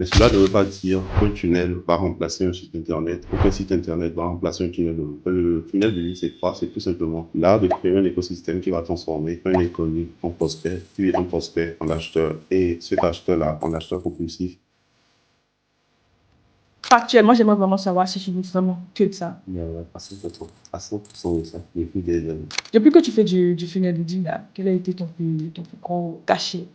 Mais cela ne veut pas dire qu'un tunnel va remplacer un site internet ou qu'un site internet va remplacer un tunnel de vente. Le tunnel de ligne, c'est quoi? C'est tout simplement l'art de créer un écosystème qui va transformer un inconnu en prospect, puis un prospect en acheteur, et cet acheteur-là en acheteur compulsif. Actuellement, j'aimerais vraiment savoir si tu veux vraiment que de ça. Mais à 100% de ça, depuis des années. Depuis que tu fais du funnel building, là, quel a été ton plus gros cachet?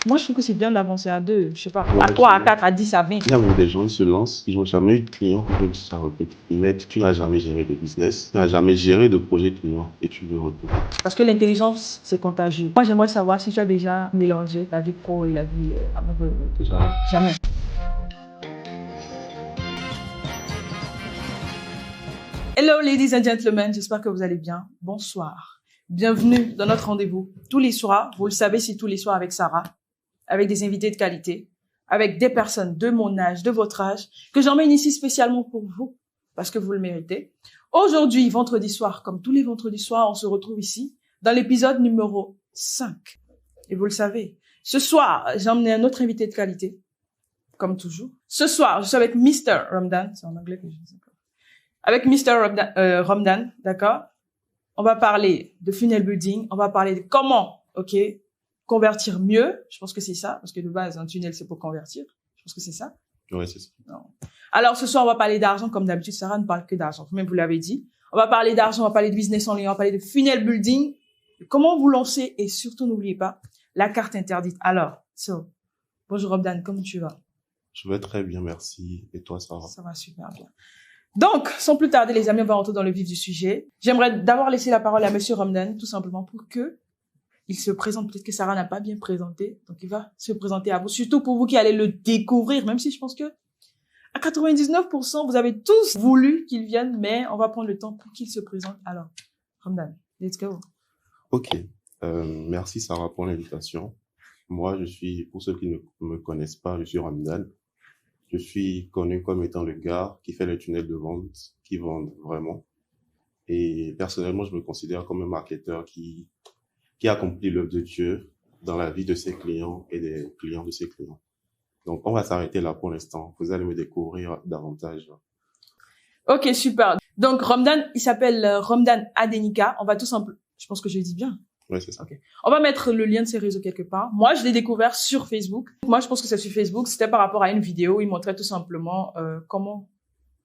Moi, je trouve que c'est bien d'avancer à 2, je sais pas, Ouais, à 3, à 4, à 10, à 20. Il y a des gens qui se lancent, ils n'ont jamais eu de clients, ça répète. Mais tu n'as jamais géré de business, tu n'as jamais géré de projet client et tu veux retourner. Parce que l'intelligence, c'est contagieux. Moi, j'aimerais savoir si tu as déjà mélangé la vie pro et la vie amoureuse. Jamais. Hello, ladies and gentlemen, j'espère que vous allez bien. Bonsoir. Bienvenue dans notre rendez-vous. Tous les soirs, vous le savez, c'est tous les soirs avec Sarah, avec des invités de qualité, avec des personnes de mon âge, de votre âge, que j'emmène ici spécialement pour vous, parce que vous le méritez. Aujourd'hui, vendredi soir, comme tous les vendredis soirs, on se retrouve ici dans l'épisode numéro 5. Et vous le savez, ce soir, j'ai emmené un autre invité de qualité, comme toujours. Ce soir, je suis avec Mr. Ramdan, c'est en anglais que je dis ça. Avec Mr. Ramdan, d'accord? On va parler de funnel building, on va parler de comment, convertir mieux. Je pense que c'est ça, parce que de base, un tunnel, c'est pour convertir. Je pense que c'est ça. Oui, c'est ça. Non. Alors, ce soir, on va parler d'argent, comme d'habitude. Sarah ne parle que d'argent. Vous-même, vous l'avez dit. On va parler d'argent, on va parler de business en ligne, on va parler de funnel building. Comment vous lancer et surtout, n'oubliez pas, la carte interdite. Alors, bonjour Ramdan, comment tu vas? Je vais très bien, merci. Et toi, Sarah? Ça va super bien. Donc, sans plus tarder, les amis, on va rentrer dans le vif du sujet. J'aimerais d'abord laisser la parole à Monsieur Ramdan, tout simplement pour que il se présente. Peut-être que Sarah n'a pas bien présenté, donc il va se présenter à vous. Surtout pour vous qui allez le découvrir, même si je pense que à 99%, vous avez tous voulu qu'il vienne, mais on va prendre le temps pour qu'il se présente. Alors, Ramdan, let's go. Ok. Merci Sarah pour l'invitation. Moi, pour ceux qui ne me connaissent pas, je suis Ramdan. Je suis connu comme étant le gars qui fait les tunnels de vente, qui vendent vraiment. Et personnellement, je me considère comme un marketeur qui accomplit l'œuvre de Dieu dans la vie de ses clients et des clients de ses clients. Donc, on va s'arrêter là pour l'instant. Vous allez me découvrir davantage. Ok, super. Donc, Ramdan, il s'appelle Ramdan Adenika. On va tout simplement, je pense que je le dis bien. Oui, c'est ça. Okay. On va mettre le lien de ses réseaux quelque part. Moi, je l'ai découvert sur Facebook. Moi, je pense que c'est sur Facebook. C'était par rapport à une vidéo. Il montrait tout simplement comment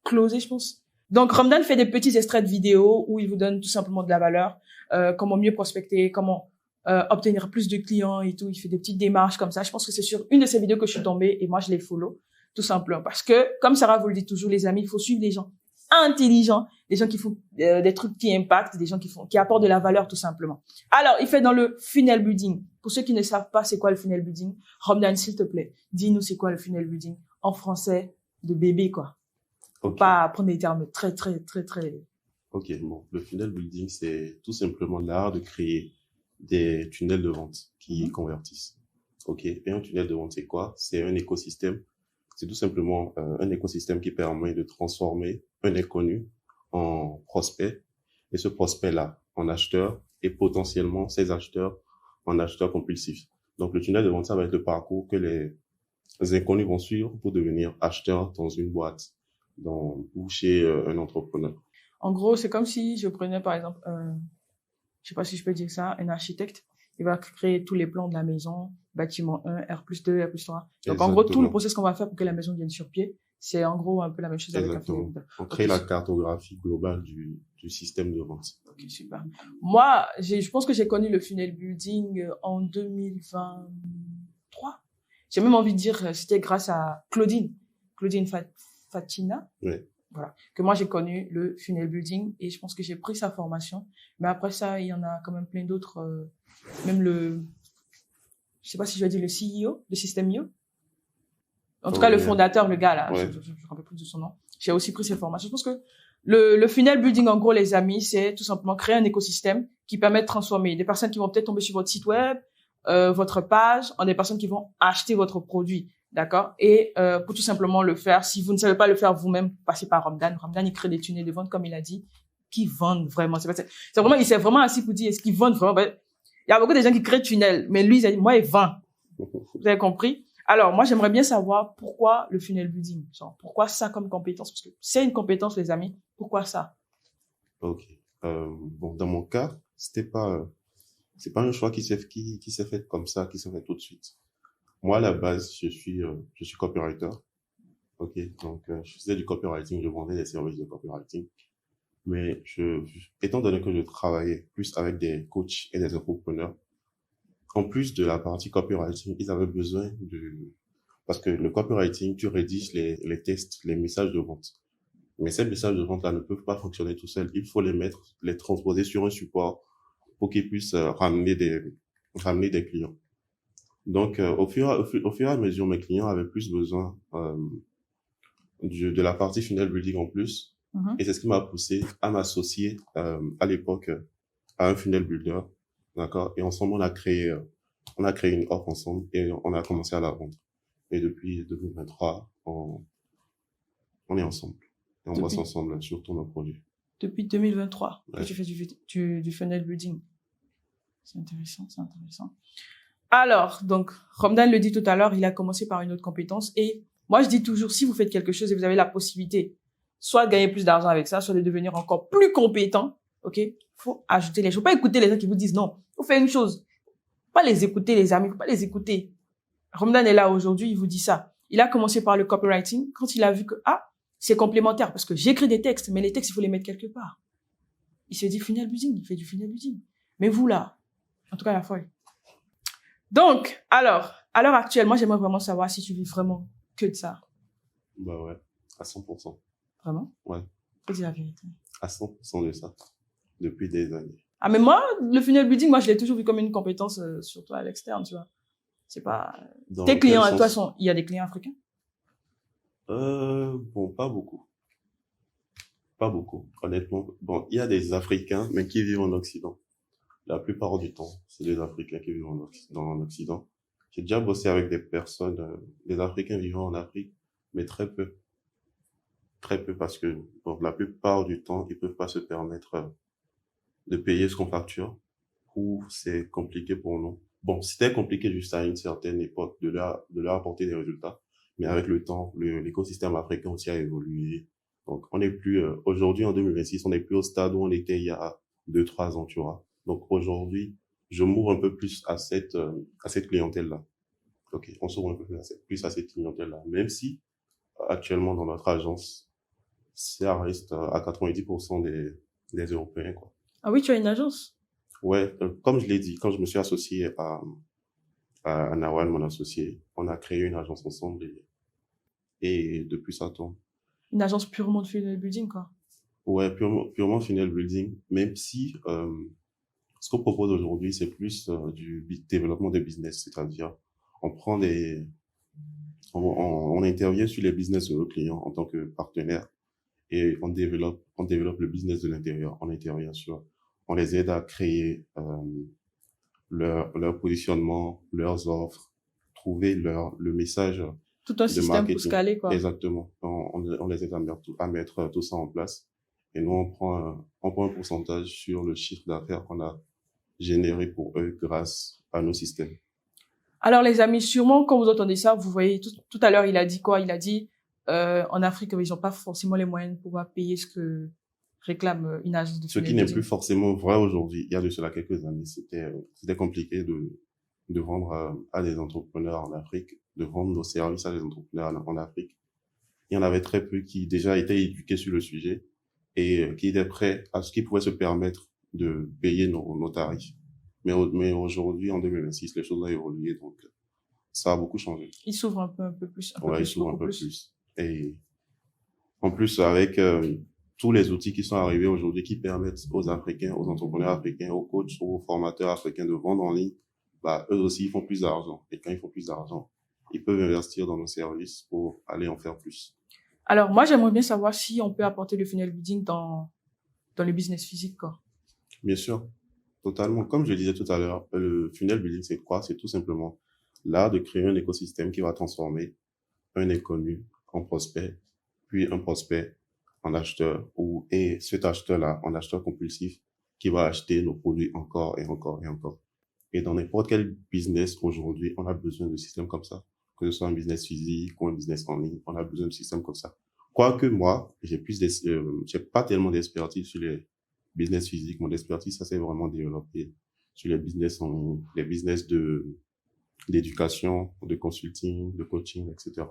closer, je pense. Donc, Ramdan fait des petits extraits de vidéos où il vous donne tout simplement de la valeur, comment mieux prospecter, comment obtenir plus de clients et tout. Il fait des petites démarches comme ça. Je pense que c'est sur une de ces vidéos que je suis tombée et moi, je les follow, tout simplement. Parce que, comme Sarah vous le dit toujours, les amis, il faut suivre les gens intelligents, des gens qui font des trucs qui impactent, des gens qui apportent de la valeur tout simplement. Alors, il fait dans le funnel building. Pour ceux qui ne savent pas c'est quoi le funnel building, Ramdan, s'il te plaît, dis-nous c'est quoi le funnel building en français de bébé quoi. Okay. Pas prendre des termes très. Ok, bon, le funnel building c'est tout simplement l'art de créer des tunnels de vente qui convertissent. Ok, et un tunnel de vente c'est quoi? C'est un écosystème. C'est tout simplement un écosystème qui permet de transformer un inconnu en prospect et ce prospect-là en acheteur et potentiellement ces acheteurs en acheteurs compulsifs. Donc le tunnel de vente, ça va être le parcours que les inconnus vont suivre pour devenir acheteurs dans une boîte ou chez un entrepreneur. En gros, c'est comme si je prenais par exemple, je sais pas si je peux dire ça, un architecte. Il va créer tous les plans de la maison, bâtiment 1, R+2, R+3. Donc, exactement. En gros, tout le process qu'on va faire pour que la maison vienne sur pied, c'est en gros un peu la même chose exactement. Avec un funnel. On crée la cartographie globale du système de vente. Ok, super. Moi, je pense que j'ai connu le funnel building en 2023. J'ai même envie de dire, c'était grâce à Claudine Fatina. Oui. Voilà. Que moi, j'ai connu le funnel building et je pense que j'ai pris sa formation. Mais après ça, il y en a quand même plein d'autres, même je sais pas si je vais dire le CEO de System.io. En tout cas, le fondateur, le gars, là, je me rappelle plus de son nom. J'ai aussi pris ses formations. Je pense que le funnel building, en gros, les amis, c'est tout simplement créer un écosystème qui permet de transformer des personnes qui vont peut-être tomber sur votre site web, votre page, en des personnes qui vont acheter votre produit. D'accord? Et, pour tout simplement le faire, si vous ne savez pas le faire vous-même, passez par Ramdan. Ramdan, il crée des tunnels de vente, comme il a dit, qui vendent vraiment. C'est vraiment, il s'est vraiment assis pour dire, est-ce qu'ils vendent vraiment? Ben, il y a beaucoup de gens qui créent tunnels, mais lui, il a dit, moi, il vend. Vous avez compris? Alors, moi, j'aimerais bien savoir pourquoi le funnel building. Genre, pourquoi ça comme compétence? Parce que c'est une compétence, les amis. Pourquoi ça? Ok. Bon, dans mon cas, c'est pas un choix qui s'est fait comme ça, qui s'est fait tout de suite. Moi, à la base, je suis copywriter. Ok. Donc, je faisais du copywriting, je vendais des services de copywriting. Mais étant donné que je travaillais plus avec des coachs et des entrepreneurs, en plus de la partie copywriting, ils avaient besoin parce que le copywriting, tu rédiges les textes, les messages de vente. Mais ces messages de vente-là ne peuvent pas fonctionner tout seuls. Il faut les transposer sur un support pour qu'ils puissent ramener des clients. Donc, au fur et à mesure, mes clients avaient plus besoin de la partie funnel building en plus. Et c'est ce qui m'a poussé à m'associer à l'époque à un funnel builder, d'accord. Et ensemble, on a créé une offre ensemble et on a commencé à la vendre. Et depuis 2023, on est ensemble et on bosse ensemble sur tous nos produits. Depuis 2023 Ouais. que tu fais du funnel building. C'est intéressant, c'est intéressant. Alors, donc, Romdan le dit tout à l'heure, il a commencé par une autre compétence. Et moi, je dis toujours, si vous faites quelque chose et vous avez la possibilité, soit de gagner plus d'argent avec ça, soit de devenir encore plus compétent, ok? Faut ajouter les choses. Faut pas écouter les gens qui vous disent non. Faut faire une chose. Faut pas les écouter, les amis. Faut pas les écouter. Romdan est là aujourd'hui, il vous dit ça. Il a commencé par le copywriting. Quand il a vu que, c'est complémentaire parce que j'écris des textes, mais les textes, il faut les mettre quelque part. Il se dit funnel building, il fait du funnel building. Mais vous, là, en tout cas, la folle. Donc, alors, à l'heure actuelle, moi, j'aimerais vraiment savoir si tu vis vraiment que de ça. Bah ouais, à 100%. Vraiment? Ouais. Faut dire la vérité. À 100% de ça. Depuis des années. Ah, mais moi, le funnel building, moi, je l'ai toujours vu comme une compétence, surtout à l'externe, tu vois. C'est pas... Dans Tes clients, quel à toi, sens? il y a des clients africains? Bon, pas beaucoup. Pas beaucoup, honnêtement. Bon, il y a des Africains, mais qui vivent en Occident. La plupart du temps, c'est des Africains qui vivent en Occident. J'ai déjà bossé avec des personnes, des Africains vivant en Afrique, mais très peu. Très peu parce que, bon, la plupart du temps, ils peuvent pas se permettre de payer ce qu'on facture ou c'est compliqué pour nous. Bon, c'était compliqué juste à une certaine époque de leur apporter des résultats. Mais avec le temps, l'écosystème africain aussi a évolué. Donc, on n'est plus, aujourd'hui, en 2026, on n'est plus au stade où on était il y a 2, 3 ans, tu vois. Donc, aujourd'hui, je m'ouvre un peu plus à cette clientèle-là. Ok, on s'ouvre un peu plus à cette clientèle-là. Même si, actuellement, dans notre agence, ça reste à 90% des Européens, quoi. Ah oui, tu as une agence? Ouais, comme je l'ai dit, quand je me suis associé à Nawal, mon associé, on a créé une agence ensemble et depuis ça tourne. Une agence purement de funnel building, quoi. Ouais, purement funnel building, même si ce qu'on propose aujourd'hui, c'est plus du développement de business, c'est-à-dire on prend on intervient sur les business de nos clients en tant que partenaire et on développe le business de l'intérieur, on intervient sur, on les aide à créer leur positionnement, leurs offres, trouver le message Tout un de système pour marketing. scaler, quoi. Exactement. On les aide à mettre tout ça en place. Et nous, on prend un pourcentage sur le chiffre d'affaires qu'on a généré pour eux grâce à nos systèmes. Alors, les amis, sûrement, quand vous entendez ça, vous voyez, tout à l'heure, il a dit quoi? Il a dit, en Afrique, ils n'ont pas forcément les moyens de pouvoir payer ce que réclame une agence de Ce funnel qui n'est building. plus forcément vrai aujourd'hui. Il y a de cela quelques années, c'était compliqué de vendre à des entrepreneurs en Afrique, de vendre nos services à des entrepreneurs en Afrique. Il y en avait très peu qui déjà étaient éduqués sur le sujet et qui étaient prêts à ce qu'ils pouvaient se permettre de payer nos tarifs. Mais aujourd'hui, en 2026, les choses ont évolué, donc ça a beaucoup changé. Il s'ouvre un peu plus, Ouais, ils s'ouvrent un beaucoup peu plus. plus. Et en plus, avec tous les outils qui sont arrivés aujourd'hui qui permettent aux Africains, aux entrepreneurs africains, aux coachs, aux formateurs africains de vendre en ligne, bah, eux aussi, ils font plus d'argent. Et quand ils font plus d'argent, ils peuvent investir dans nos services pour aller en faire plus. Alors, moi, j'aimerais bien savoir si on peut apporter le funnel building dans le business physique, quoi. Bien sûr, totalement. Comme je le disais tout à l'heure, le funnel building, c'est quoi? C'est tout simplement l'art de créer un écosystème qui va transformer un inconnu en prospect, puis un prospect en acheteur, et cet acheteur-là en acheteur compulsif qui va acheter nos produits encore et encore et encore. Et dans n'importe quel business aujourd'hui, on a besoin de systèmes comme ça, que ce soit un business physique ou un business en ligne, on a besoin de systèmes comme ça. Quoique moi, j'ai pas tellement d'expertise sur les business physiques. Mon expertise, ça s'est vraiment développé sur les business en ligne, les business d'éducation, de consulting, de coaching, etc.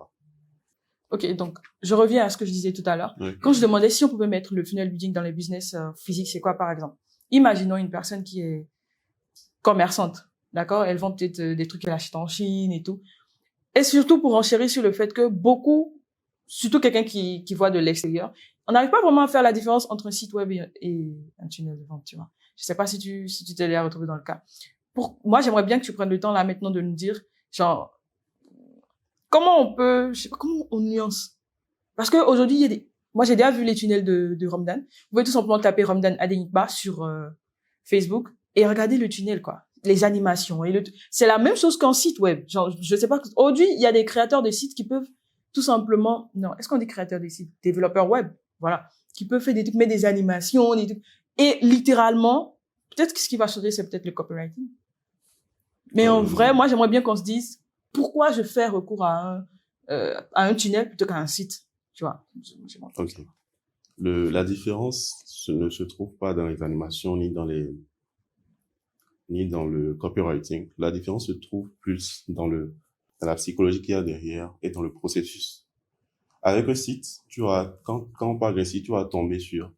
Ok, donc je reviens à ce que je disais tout à l'heure. Ouais. Quand je demandais si on pouvait mettre le funnel building dans les business physiques, c'est quoi par exemple? Imaginons une personne qui est commerçante, d'accord? Elle vend peut-être des trucs qu'elle achète en Chine et tout. Et surtout pour enchérir sur le fait que beaucoup, surtout quelqu'un qui voit de l'extérieur, on n'arrive pas vraiment à faire la différence entre un site web et un tunnel de vente, tu vois. Je sais pas si tu t'es déjà retrouvé dans le cas. Moi, j'aimerais bien que tu prennes le temps là maintenant de nous dire, genre, comment on peut, je sais pas, comment on nuance. Parce que aujourd'hui, moi, j'ai déjà vu les tunnels de Ramdan. Vous pouvez tout simplement taper Ramdan Adenikba sur Facebook et regarder le tunnel, quoi. Les animations c'est la même chose qu'un site web. Genre, je sais pas, aujourd'hui, il y a des créateurs de sites qui peuvent tout simplement, non, est-ce qu'on dit créateurs de sites? Développeurs web. Voilà. Qui peuvent faire mettre des animations, des trucs. Et littéralement, peut-être que ce qui va changer, c'est peut-être le copywriting. Mais en vrai, moi, j'aimerais bien qu'on se dise, pourquoi je fais recours à un tunnel plutôt qu'à un site, tu vois. Ok. La différence ne se trouve pas dans les animations ni dans le copywriting. La différence se trouve plus dans la psychologie qu'il y a derrière et dans le processus. Avec un site, quand on parle d'un site, tu vas tomber sur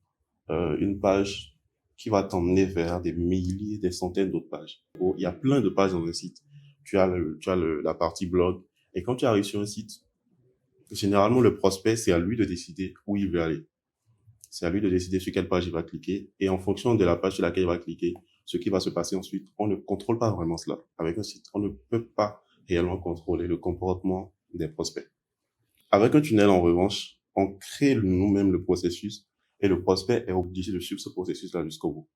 une page qui va t'emmener vers des milliers, des centaines d'autres pages. Il y a plein de pages dans un site. Tu as la partie blog. Et quand tu arrives sur un site, généralement, le prospect, c'est à lui de décider où il veut aller. C'est à lui de décider sur quelle page il va cliquer. Et en fonction de la page sur laquelle il va cliquer, ce qui va se passer ensuite, on ne contrôle pas vraiment cela. Avec un site, on ne peut pas réellement contrôler le comportement des prospects. Avec un tunnel, en revanche, on crée nous-mêmes le processus et le prospect est obligé de suivre ce processus-là jusqu'au bout.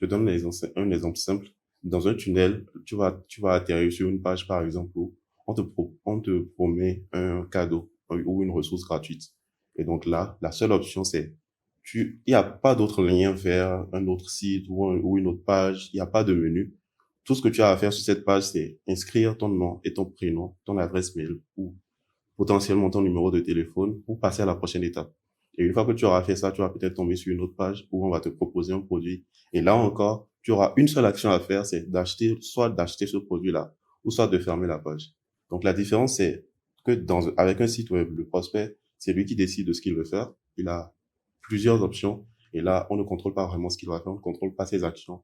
Je donne un exemple simple. Dans un tunnel, tu vas atterrir sur une page, par exemple, où on te promet un cadeau ou une ressource gratuite. Et donc là, la seule option, c'est il n'y a pas d'autre lien vers un autre site ou une autre page. Il n'y a pas de menu. Tout ce que tu as à faire sur cette page, c'est inscrire ton nom et ton prénom, ton adresse mail ou potentiellement ton numéro de téléphone pour passer à la prochaine étape. Et une fois que tu auras fait ça, tu vas peut-être tomber sur une autre page où on va te proposer un produit. Et là encore, tu auras une seule action à faire, c'est soit d'acheter ce produit-là, ou soit de fermer la page. Donc la différence, c'est que avec un site web, le prospect, c'est lui qui décide de ce qu'il veut faire. Il a plusieurs options. Et là, on ne contrôle pas vraiment ce qu'il va faire, on ne contrôle pas ses actions.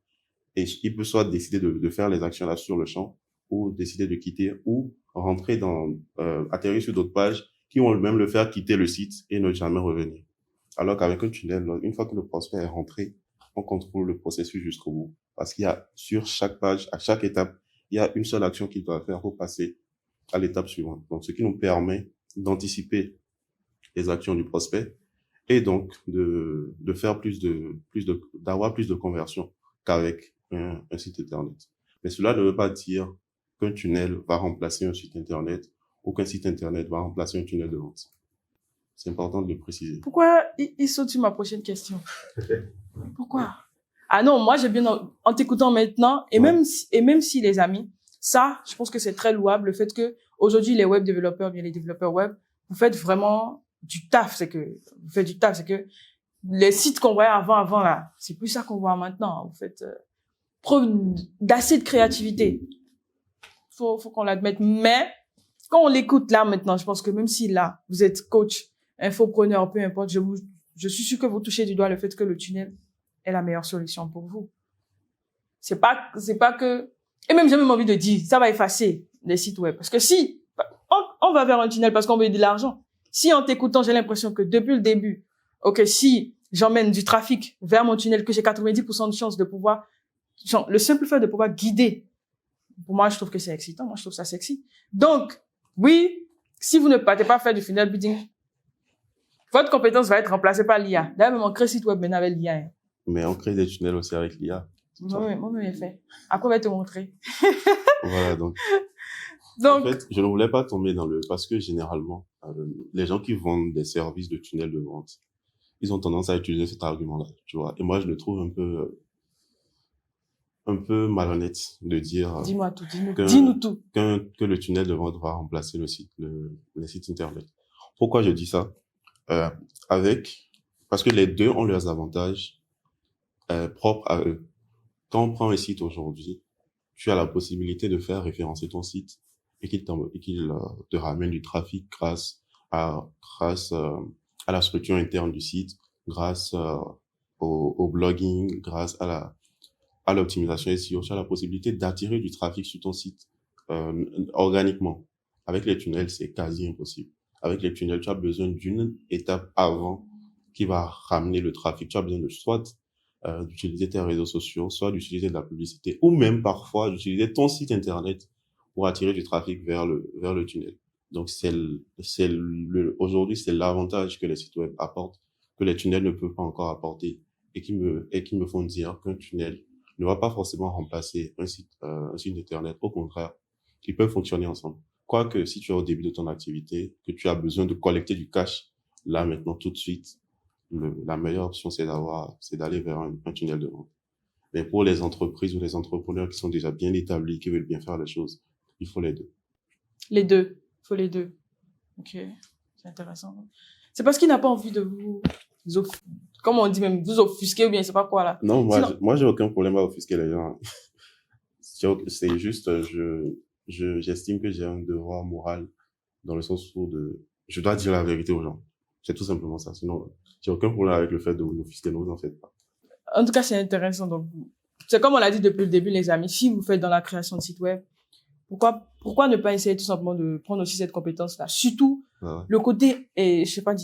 Et il peut soit décider de faire les actions là sur le champ, ou décider de quitter, ou rentrer atterrir sur d'autres pages qui vont même le faire quitter le site et ne jamais revenir. Alors qu'avec un tunnel, une fois que le prospect est rentré, on contrôle le processus jusqu'au bout. Parce qu'il y a sur chaque page, à chaque étape, il y a une seule action qu'il doit faire pour passer à l'étape suivante. Donc, ce qui nous permet d'anticiper les actions du prospect et donc de faire d'avoir plus de conversions qu'avec un site internet. Mais cela ne veut pas dire qu'un tunnel va remplacer un site internet ou qu'un site internet va remplacer un tunnel de vente. C'est important de le préciser. Pourquoi il saute sur ma prochaine question? Pourquoi? Ah non, moi j'ai bien en t'écoutant maintenant et Ouais. même si les amis, ça, je pense que c'est très louable le fait que aujourd'hui les web développeurs, bien les développeurs web, vous faites vraiment du taf, c'est que les sites qu'on voyait avant là, c'est plus ça qu'on voit maintenant. Vous faites preuve d'assez de créativité. Faut qu'on l'admette. Mais quand on l'écoute là maintenant, je pense que même si là vous êtes coach, infopreneur, peu importe, je suis sûr que vous touchez du doigt le fait que le tunnel est la meilleure solution pour vous. C'est pas que, et même j'ai même envie de dire, ça va effacer les sites web. Parce que si, on va vers un tunnel parce qu'on veut de l'argent. Si en t'écoutant, j'ai l'impression que depuis le début, ok, si j'emmène du trafic vers mon tunnel, que j'ai 90% de chance de pouvoir, genre, le simple fait de pouvoir guider, pour moi, je trouve que c'est excitant. Moi, je trouve ça sexy. Donc, oui, si vous ne partez pas faire du funnel building, votre compétence va être remplacée par l'IA. D'ailleurs, même on crée site web maintenant avec l'IA. Hein. Mais on crée des tunnels aussi avec l'IA. Moi, j'ai fait. Après, on va te montrer. Voilà, donc. Donc, En fait, je ne voulais pas tomber parce que généralement, les gens qui vendent des services de tunnels de vente, ils ont tendance à utiliser cet argument-là, tu vois. Et moi, je le trouve un peu, un peu malhonnête de dire Dis-moi tout, que, dis-nous tout. que le tunnel de vente va remplacer les sites internet. Pourquoi je dis ça? Euh, parce que les deux ont leurs avantages propres à eux. Quand on prend un site aujourd'hui, tu as la possibilité de faire référencer ton site et qu'il te ramène du trafic grâce à la structure interne du site, grâce au blogging, grâce à l'optimisation SEO. Tu as la possibilité d'attirer du trafic sur ton site organiquement. Avec les tunnels, c'est quasi impossible. Avec les tunnels, tu as besoin d'une étape avant qui va ramener le trafic. Tu as besoin de soit d'utiliser tes réseaux sociaux, soit d'utiliser de la publicité, ou même parfois d'utiliser ton site internet pour attirer du trafic vers le tunnel. Donc aujourd'hui, c'est l'avantage que les sites web apportent, que les tunnels ne peuvent pas encore apporter, et qui me font dire qu'un tunnel ne va pas forcément remplacer un site internet. Au contraire, ils peuvent fonctionner ensemble. Quoique, si tu es au début de ton activité, que tu as besoin de collecter du cash, là, maintenant, tout de suite, la meilleure option, c'est d'aller vers un tunnel de vente. Mais pour les entreprises ou les entrepreneurs qui sont déjà bien établis, qui veulent bien faire les choses, il faut les deux. Les deux. Il faut les deux. Ok. C'est intéressant. C'est parce qu'il n'a pas envie de vous, comme on dit même, vous offusquer ou bien, c'est pas quoi là. Non, Sinon, moi, j'ai aucun problème à offusquer les gens. C'est juste, j'estime que j'ai un devoir moral dans le sens où je dois dire la vérité aux gens. C'est tout simplement ça. Sinon, j'ai aucun problème avec le fait de vous offusquer, ne vous en faites pas. en tout cas, c'est intéressant. Donc, c'est comme on l'a dit depuis le début, les amis. Si vous faites dans la création de site web, pourquoi ne pas essayer tout simplement de prendre aussi cette compétence-là? Surtout, Ah ouais. le côté, et je sais pas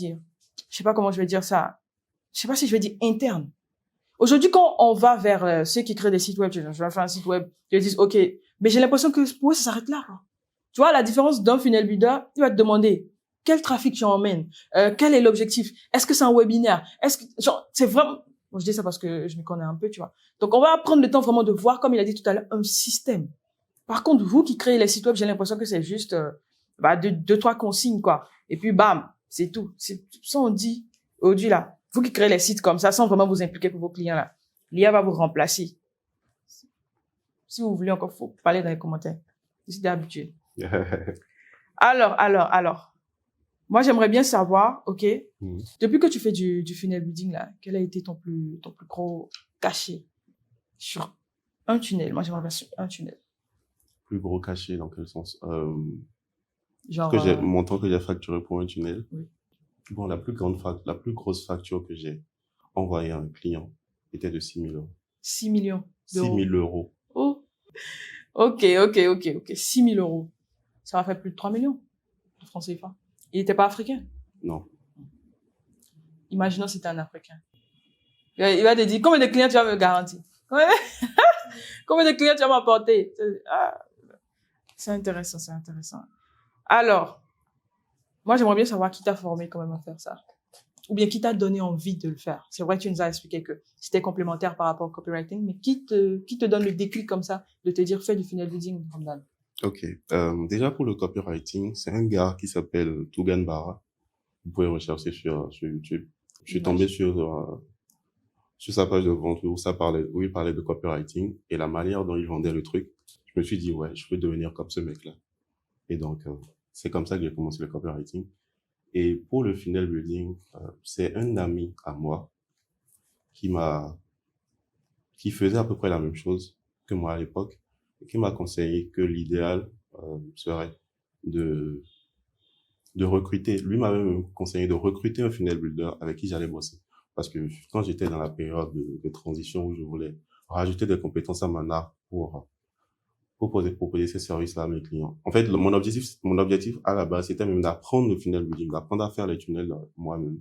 comment je vais dire ça. Je sais pas si je vais dire interne. Aujourd'hui, quand on va vers ceux qui créent des sites web, je vais faire un site web, ils disent, OK, mais j'ai l'impression que pour eux, ça s'arrête là, quoi. Tu vois, la différence d'un funnel builder, il va te demander quel trafic tu emmènes, quel est l'objectif, est-ce que c'est un webinaire, est-ce que, genre, c'est vraiment, bon, je dis ça parce que je me connais un peu, tu vois. Donc, on va prendre le temps vraiment de voir, comme il a dit tout à l'heure, un système. Par contre, vous qui créez les sites web, j'ai l'impression que c'est juste, deux, trois consignes, quoi. Et puis, bam, c'est tout. C'est ça, on dit, aujourd'hui, là. Vous qui créez les sites comme ça, sans vraiment vous impliquer pour vos clients, là. L'IA va vous remplacer. Si vous voulez encore, faut parler dans les commentaires. Je suis habitué. Alors. Moi, j'aimerais bien savoir, OK, depuis que tu fais du funnel building, là, quel a été ton plus gros cachet sur un tunnel? Moi, j'aimerais bien sur un tunnel. Plus gros cachet, dans quel sens? Genre, Montant que j'ai facturé pour un tunnel. Oui. Bon, la plus grosse facture que j'ai envoyée à un client était de 6 000 euros. 6 millions d'euros. 6 000 euros. Oh. OK. 6 000 euros. Ça va faire plus de 3 millions de francs CFA. Il était pas africain? Non. Imaginons si c'était un Africain. Il va te dire, combien de clients tu vas me garantir? Combien de clients tu vas m'apporter? C'est intéressant. Alors, moi, j'aimerais bien savoir qui t'a formé quand même à faire ça. Ou bien qui t'a donné envie de le faire. C'est vrai que tu nous as expliqué que c'était complémentaire par rapport au copywriting, mais qui te donne le déclic comme ça de te dire fais du funnel building, Ramdan? Ok. Déjà pour le copywriting, c'est un gars qui s'appelle Tougan Bara. Vous pouvez rechercher sur YouTube. Je suis tombé sur sa page de vente où il parlait de copywriting et la manière dont il vendait le truc. Je me suis dit, ouais, je peux devenir comme ce mec-là. Et donc, c'est comme ça que j'ai commencé le copywriting. Et pour le funnel building, c'est un ami à moi qui faisait à peu près la même chose que moi à l'époque et qui m'a conseillé que l'idéal serait de recruter. Lui m'avait même conseillé de recruter un funnel builder avec qui j'allais bosser. Parce que quand j'étais dans la période de transition où je voulais rajouter des compétences à mon art pour proposer ces services-là à mes clients. En fait, mon objectif à la base, c'était même d'apprendre le funnel building, d'apprendre à faire les tunnels moi-même.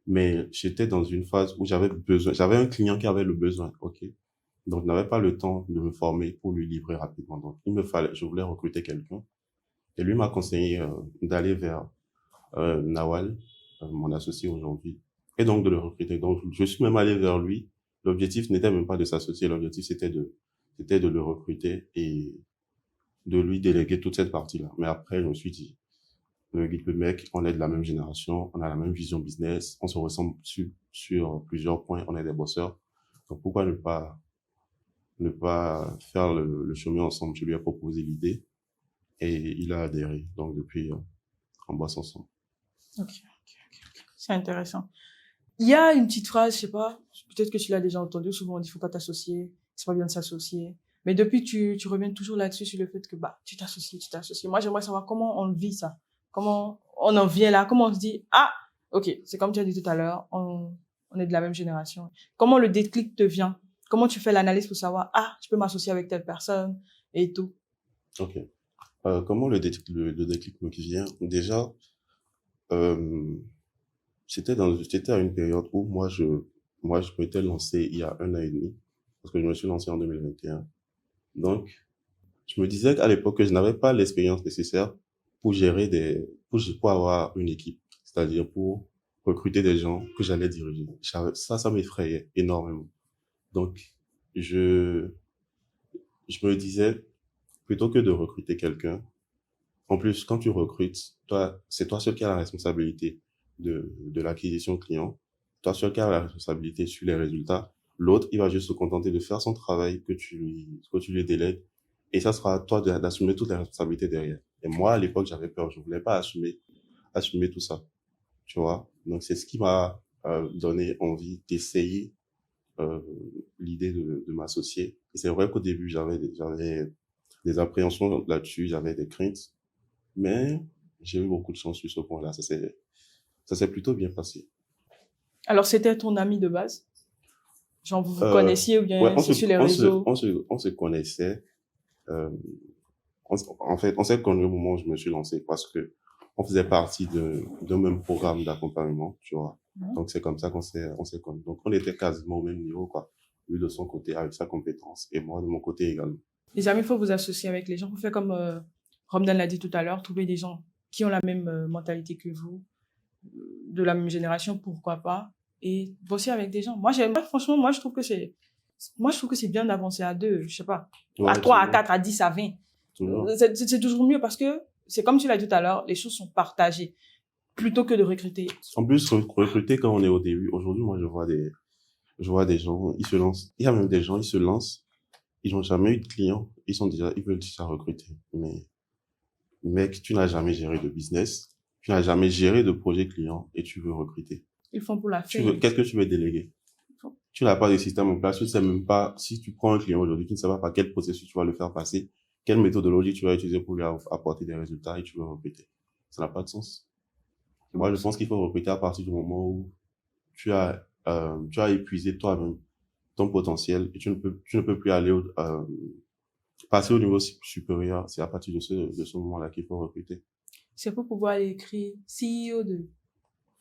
Mais j'étais dans une phase où j'avais un client qui avait le besoin, ok? Donc, je n'avais pas le temps de me former pour lui livrer rapidement. Donc, je voulais recruter quelqu'un. Et lui m'a conseillé d'aller vers Nawal, mon associé aujourd'hui, et donc de le recruter. Donc, je suis même allé vers lui. L'objectif n'était même pas de s'associer, l'objectif c'était de le recruter et de lui déléguer toute cette partie-là. Mais après, je me suis dit, le mec, on est de la même génération, on a la même vision business, on se ressemble sur plusieurs points, on est des bosseurs. Donc, pourquoi ne pas ne pas faire le chemin ensemble. Je lui ai proposé l'idée et il a adhéré. Donc, depuis, on bosse ensemble. Ok. C'est intéressant. Il y a une petite phrase, je sais pas, peut-être que tu l'as déjà entendu, souvent on dit faut pas t'associer, c'est pas bien de s'associer. Mais depuis, tu reviens toujours là-dessus sur le fait que, tu t'associes. Moi, j'aimerais savoir comment on vit ça. Comment on en vient là, comment on se dit, ok, c'est comme tu as dit tout à l'heure, on est de la même génération. Comment le déclic te vient? Comment tu fais l'analyse pour savoir, je peux m'associer avec telle personne et tout? Ok. Comment le déclic me vient? Déjà, c'était à une période où moi, je m'étais lancé il y a 1 an et demi, parce que je me suis lancé en 2021. Donc, je me disais qu'à l'époque, que je n'avais pas l'expérience nécessaire pour pour avoir une équipe, c'est-à-dire pour recruter des gens que j'allais diriger. Ça m'effrayait énormément. Donc, je, je me disais, plutôt que de recruter quelqu'un, en plus, quand tu recrutes, c'est toi seul qui as la responsabilité de l'acquisition client, toi seul qui as la responsabilité sur les résultats. L'autre, il va juste se contenter de faire son travail que tu lui délègues, et ça sera à toi d'assumer toutes les responsabilités derrière. Et moi, à l'époque, j'avais peur, je voulais pas assumer tout ça, tu vois. Donc, c'est ce qui m'a donné envie d'essayer euh, l'idée de m'associer. Et c'est vrai qu'au début, j'avais des appréhensions là-dessus, j'avais des craintes, mais j'ai eu beaucoup de chance sur ce point-là. Ça s'est plutôt bien passé. Alors, c'était ton ami de base? Genre, vous vous Euh, connaissiez ou ouais, bien c'est sur les réseaux? on se connaissait. Euh, en fait, on s'est connus au moment où je me suis lancé parce que on faisait partie d'un même programme d'accompagnement, tu vois. Donc, c'est comme ça on s'est connus. Donc, on était quasiment au même niveau, quoi. Lui de son côté avec sa compétence et moi de mon côté également. Les amis, il faut vous associer avec les gens. Faut faire comme Ramdan l'a dit tout à l'heure, trouver des gens qui ont la même mentalité que vous, de la même génération, pourquoi pas, et bosser avec des gens. Franchement, moi, je trouve que c'est bien d'avancer à deux, je sais pas, à Ouais, 3, à toujours, 4, à 10, à 20. toujours. C'est toujours mieux parce que c'est comme tu l'as dit tout à l'heure, les choses sont partagées plutôt que de recruter. En plus, recruter quand on est au début, aujourd'hui, moi, je vois des gens, ils se lancent. Il y a même des gens, ils se lancent, ils n'ont jamais eu de clients, ils veulent déjà recruter. Mais, mec, tu n'as jamais géré de business, tu n'as jamais géré de projet client et tu veux recruter. Ils font pour la fame. Qu'est-ce que tu veux déléguer? Tu n'as pas de système en place, tu ne sais même pas, si tu prends un client aujourd'hui, tu ne sais pas par quel processus tu vas le faire passer, quelle méthodologie tu vas utiliser pour lui apporter des résultats et tu veux recruter. Ça n'a pas de sens. Moi, je pense qu'il faut recruter à partir du moment où tu as épuisé toi-même ton potentiel et tu ne peux plus passer au niveau supérieur. C'est à partir de ce moment-là qu'il faut recruter. C'est pour pouvoir écrire CEO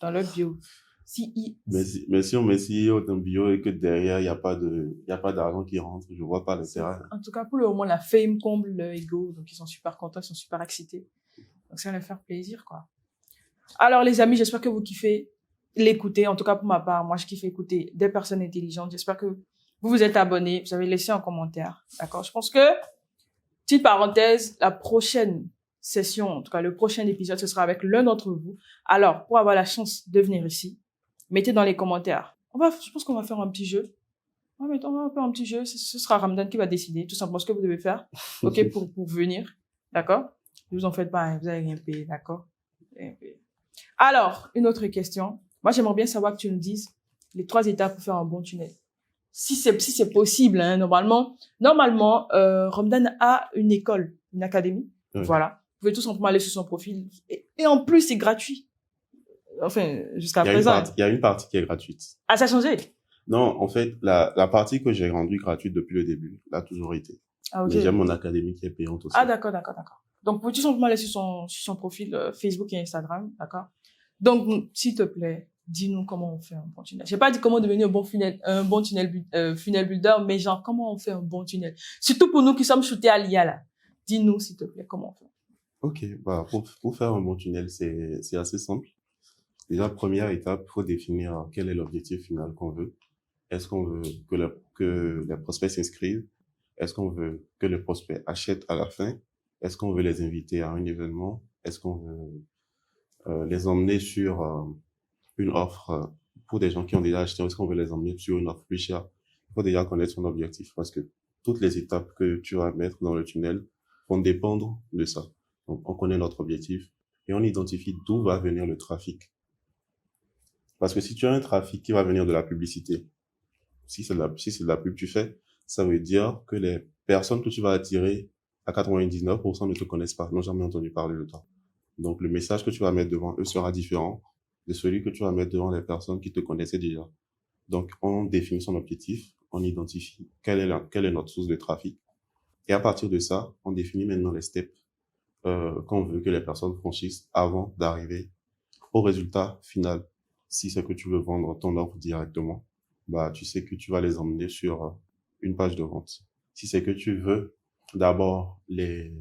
dans leur bio. CEO. Mais si on met CEO dans le bio et que derrière, il y a pas d'argent qui rentre, je vois pas l'intérêt. En tout cas, pour le moment, la fame comble leur ego. Donc, ils sont super contents, ils sont super excités. Donc, ça va leur faire plaisir, quoi. Alors, les amis, j'espère que vous kiffez l'écouter. En tout cas, pour ma part, moi, je kiffe écouter des personnes intelligentes. J'espère que vous vous êtes abonnés, vous avez laissé un commentaire. D'accord? Je pense que, petite parenthèse, la prochaine session, en tout cas, le prochain épisode, ce sera avec l'un d'entre vous. Alors, pour avoir la chance de venir ici, mettez dans les commentaires. Je pense qu'on va faire un petit jeu. On va faire un petit jeu. Ce sera Ramdan qui va décider tout simplement ce que vous devez faire. OK, pour venir. D'accord? Ne vous en faites pas, hein, vous allez rien payer. D'accord? Alors, une autre question. Moi, j'aimerais bien savoir que tu nous dises les 3 étapes pour faire un bon tunnel. Si c'est possible, hein, normalement, Ramdan a une école, une académie. Ouais. Voilà. Vous pouvez tout simplement aller sur son profil. Et en plus, c'est gratuit. Enfin, jusqu'à présent. Il y a une partie qui est gratuite. Ah, ça a changé? Non, en fait, la partie que j'ai rendue gratuite depuis le début, l'a toujours été. Ah, ok. Mais j'ai mon académie qui est payante aussi. Ah, d'accord. Donc, vous pouvez tout simplement aller sur son profil Facebook et Instagram, d'accord? Donc, s'il te plaît, dis-nous comment on fait un bon tunnel. J'ai pas dit comment devenir un bon funnel builder, mais genre, comment on fait un bon tunnel. Surtout pour nous qui sommes shootés à l'IA, là. Dis-nous, s'il te plaît, comment on fait. Ok, pour faire un bon tunnel, c'est assez simple. Déjà, première étape, il faut définir quel est l'objectif final qu'on veut. Est-ce qu'on veut que les prospects s'inscrivent? Est-ce qu'on veut que les prospects achètent à la fin? Est-ce qu'on veut les inviter à un événement? Est-ce qu'on veut les emmener sur une offre pour des gens qui ont déjà acheté? Est-ce qu'on veut les emmener sur une offre plus chère? Il faut déjà connaître son objectif parce que toutes les étapes que tu vas mettre dans le tunnel vont dépendre de ça. Donc, on connaît notre objectif et on identifie d'où va venir le trafic. Parce que si tu as un trafic qui va venir de la publicité, si c'est de la pub que tu fais, ça veut dire que les personnes que tu vas attirer à 99% ne te connaissent pas, n'ont jamais entendu parler de toi. Donc, le message que tu vas mettre devant eux sera différent de celui que tu vas mettre devant les personnes qui te connaissaient déjà. Donc, on définit son objectif, on identifie quelle est notre source de trafic. Et à partir de ça, on définit maintenant les steps qu'on veut que les personnes franchissent avant d'arriver au résultat final. Si c'est que tu veux vendre ton offre directement, bah, tu sais que tu vas les emmener sur une page de vente. Si c'est que tu veux d'abord les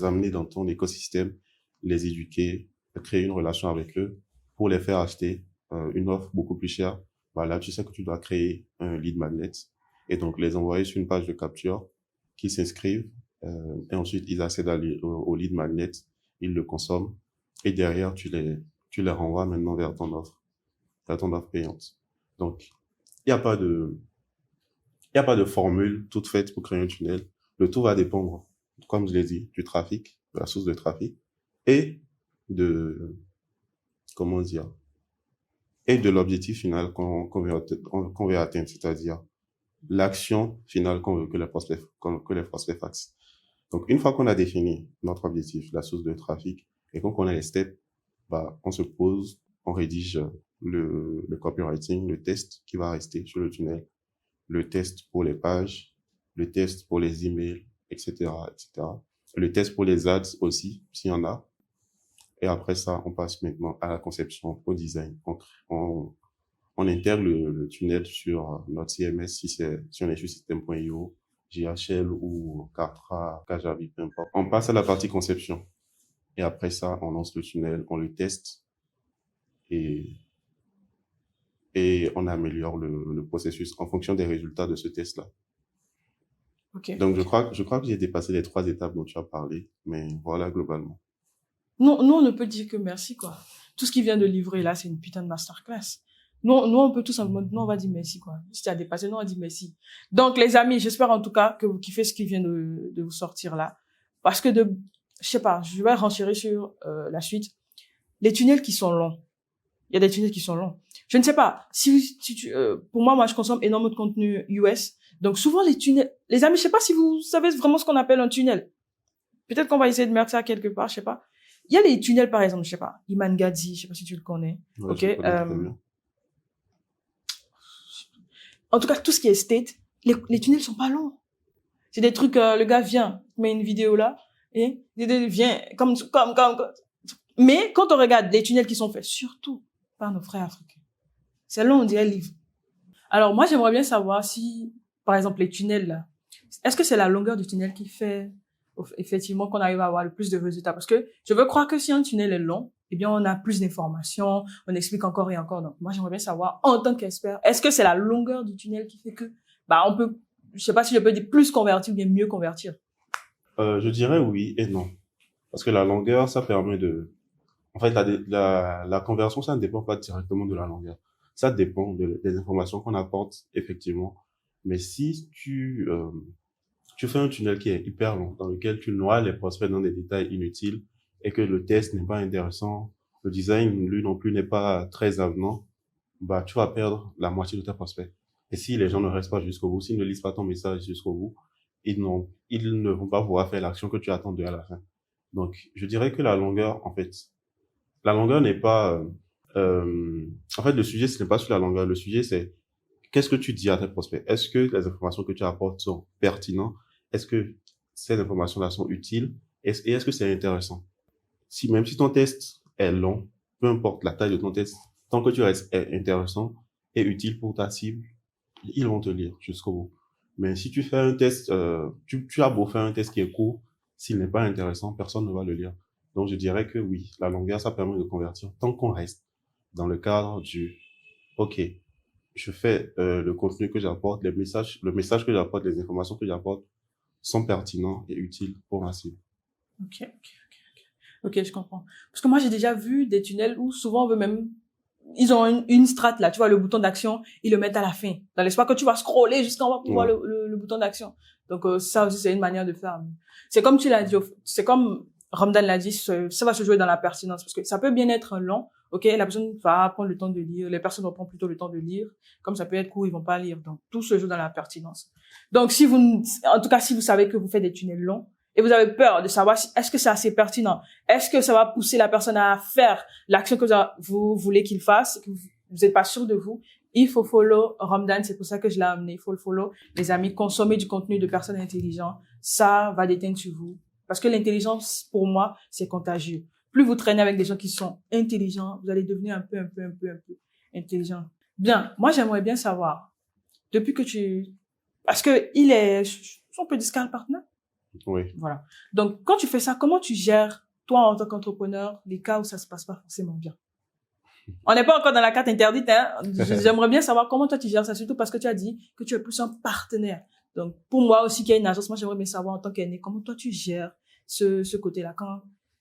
amener dans ton écosystème, les éduquer, créer une relation avec eux pour les faire acheter une offre beaucoup plus chère, bah là, tu sais que tu dois créer un lead magnet et donc les envoyer sur une page de capture qui s'inscrivent et ensuite ils accèdent au lead magnet, ils le consomment et derrière tu les renvoies maintenant vers ton offre payante. Donc, il n'y a pas de formule toute faite pour créer un tunnel. Le tout va dépendre, comme je l'ai dit, du trafic, de la source de trafic et de, comment dire, et de l'objectif final qu'on veut atteindre, c'est-à-dire l'action finale qu'on veut que les prospects fassent. Donc, une fois qu'on a défini notre objectif, la source de trafic, et qu'on connaît les steps, bah, on se pose, on rédige le copywriting, le test qui va rester sur le tunnel, le test pour les pages, le test pour les emails, etc., etc. Le test pour les ads aussi, s'il y en a. Et après ça, on passe maintenant à la conception, au design. On intègre le tunnel sur notre CMS si on est sur system.io, GHL ou Kartra, Kajabi, peu importe. On passe à la partie conception. Et après ça, on lance le tunnel, on le teste et on améliore le processus en fonction des résultats de ce test-là. Ok. Donc, je crois que j'ai dépassé les 3 étapes dont tu as parlé, mais voilà, globalement. Non, nous, on ne peut dire que merci, quoi. Tout ce qu'il vient de livrer là, c'est une putain de masterclass. Nous, on peut tout simplement, nous, on va dire merci, quoi. Si tu as dépassé, nous, on dit merci. Donc, les amis, j'espère en tout cas que vous kiffez ce qui vient de vous sortir là. Parce que je sais pas, je vais renchérir sur la suite. Les tunnels qui sont longs. Il y a des tunnels qui sont longs. Je ne sais pas, pour moi, je consomme énormément de contenu US. Donc, souvent, les tunnels, les amis, je sais pas si vous savez vraiment ce qu'on appelle un tunnel. Peut-être qu'on va essayer de mettre ça quelque part, je sais pas. Il y a les tunnels, par exemple, je sais pas, Iman Gadzhi, je sais pas si tu le connais. Ouais, Ok. je le connais très bien. En tout cas, tout ce qui est state, les tunnels sont pas longs. C'est des trucs, le gars vient, met une vidéo là, et vient, comme. Mais quand on regarde les tunnels qui sont faits, surtout par nos frères africains, c'est long, on dirait livre. Alors, moi, j'aimerais bien savoir si, par exemple, les tunnels là, est-ce que c'est la longueur du tunnel qui fait effectivement qu'on arrive à avoir le plus de résultats? Parce que je veux croire que si un tunnel est long, eh bien, on a plus d'informations, on explique encore et encore. Donc, moi, j'aimerais bien savoir, en tant qu'expert, est-ce que c'est la longueur du tunnel qui fait que, bah, on peut, je sais pas si je peux dire plus convertir ou bien mieux convertir. Je dirais oui et non. Parce que la longueur, ça permet en fait, la conversion, ça ne dépend pas directement de la longueur. Ça dépend des informations qu'on apporte, effectivement. Mais si tu fais un tunnel qui est hyper long, dans lequel tu noies les prospects dans des détails inutiles et que le test n'est pas intéressant, le design, lui non plus, n'est pas très avenant, bah, tu vas perdre la moitié de tes prospects. Et si les gens ne restent pas jusqu'au bout, s'ils ne lisent pas ton message jusqu'au bout, ils ne vont pas pouvoir faire l'action que tu attends d'eux à la fin. Donc, je dirais que la longueur, en fait, la longueur n'est pas, en fait, le sujet, ce n'est pas sur la longueur. Le sujet, c'est qu'est-ce que tu dis à tes prospects? Est-ce que les informations que tu apportes sont pertinentes? Est-ce que ces informations-là sont utiles? Et est-ce que c'est intéressant? Même si ton test est long, peu importe la taille de ton test, tant que tu restes intéressant et utile pour ta cible, ils vont te lire jusqu'au bout. Mais si tu fais un test, tu as beau faire un test qui est court, s'il n'est pas intéressant, personne ne va le lire. Donc, je dirais que oui, la longueur, ça permet de convertir tant qu'on reste dans le cadre OK, je fais le contenu que j'apporte, le message que j'apporte, les informations que j'apporte sont pertinents et utiles pour ma cible. Ok, je comprends. Parce que moi, j'ai déjà vu des tunnels où souvent on veut même ils ont une strate là, tu vois, le bouton d'action, ils le mettent à la fin, dans l'espoir que tu vas scroller jusqu'en bas pour voir le bouton d'action. Donc, ça aussi, c'est une manière de faire. C'est comme tu l'as dit, c'est comme Ramdan l'a dit, ça va se jouer dans la pertinence, parce que ça peut bien être long, ok, la personne va prendre le temps de lire, les personnes vont prendre plutôt le temps de lire, comme ça peut être court, ils vont pas lire. Donc, tout se joue dans la pertinence. Donc, en tout cas, si vous savez que vous faites des tunnels longs, et vous avez peur de savoir est-ce que c'est assez pertinent, est-ce que ça va pousser la personne à faire l'action que vous voulez qu'il fasse, que vous n'êtes pas sûr de vous, il faut follow Ramdan, c'est pour ça que je l'ai amené, il faut le follow. Les amis, consommez du contenu de personnes intelligentes, ça va déteindre sur vous. Parce que l'intelligence, pour moi, c'est contagieux. Plus vous traînez avec des gens qui sont intelligents, vous allez devenir un peu intelligent. Bien, moi j'aimerais bien savoir, depuis que parce que il est, on peut dire Scar Partner. Oui. Voilà. Donc, quand tu fais ça, comment tu gères, toi, en tant qu'entrepreneur, les cas où ça se passe pas forcément bien? On n'est pas encore dans la carte interdite, hein. J'aimerais bien savoir comment toi tu gères ça, surtout parce que tu as dit que tu es plus un partenaire. Donc, pour moi aussi, qui a une agence, moi, j'aimerais bien savoir en tant qu'aîné, comment toi tu gères ce côté-là.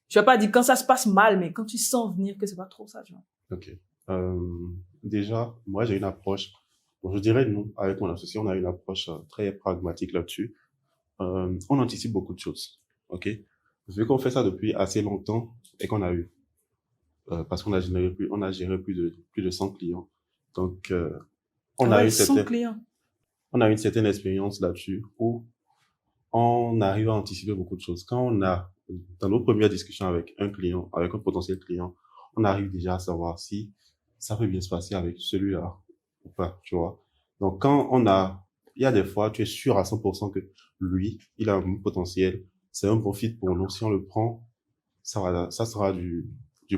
Je vais pas dire quand ça se passe mal, mais quand tu sens venir que c'est pas trop ça, tu vois. Ok. Déjà, moi, j'ai une approche, bon, je dirais, nous, avec mon associé, on a une approche très pragmatique là-dessus. On anticipe beaucoup de choses, ok? Vu qu'on fait ça depuis assez longtemps et qu'on a eu, parce qu'on a géré plus de 100 clients. Donc, on a une certaine expérience là-dessus où on arrive à anticiper beaucoup de choses. Quand dans nos premières discussions avec un client, avec un potentiel client, on arrive déjà à savoir si ça peut bien se passer avec celui-là ou pas, tu vois. Donc, il y a des fois, tu es sûr à 100% que lui, il a un bon potentiel, c'est un bon fit pour nous. Si on le prend, ça sera du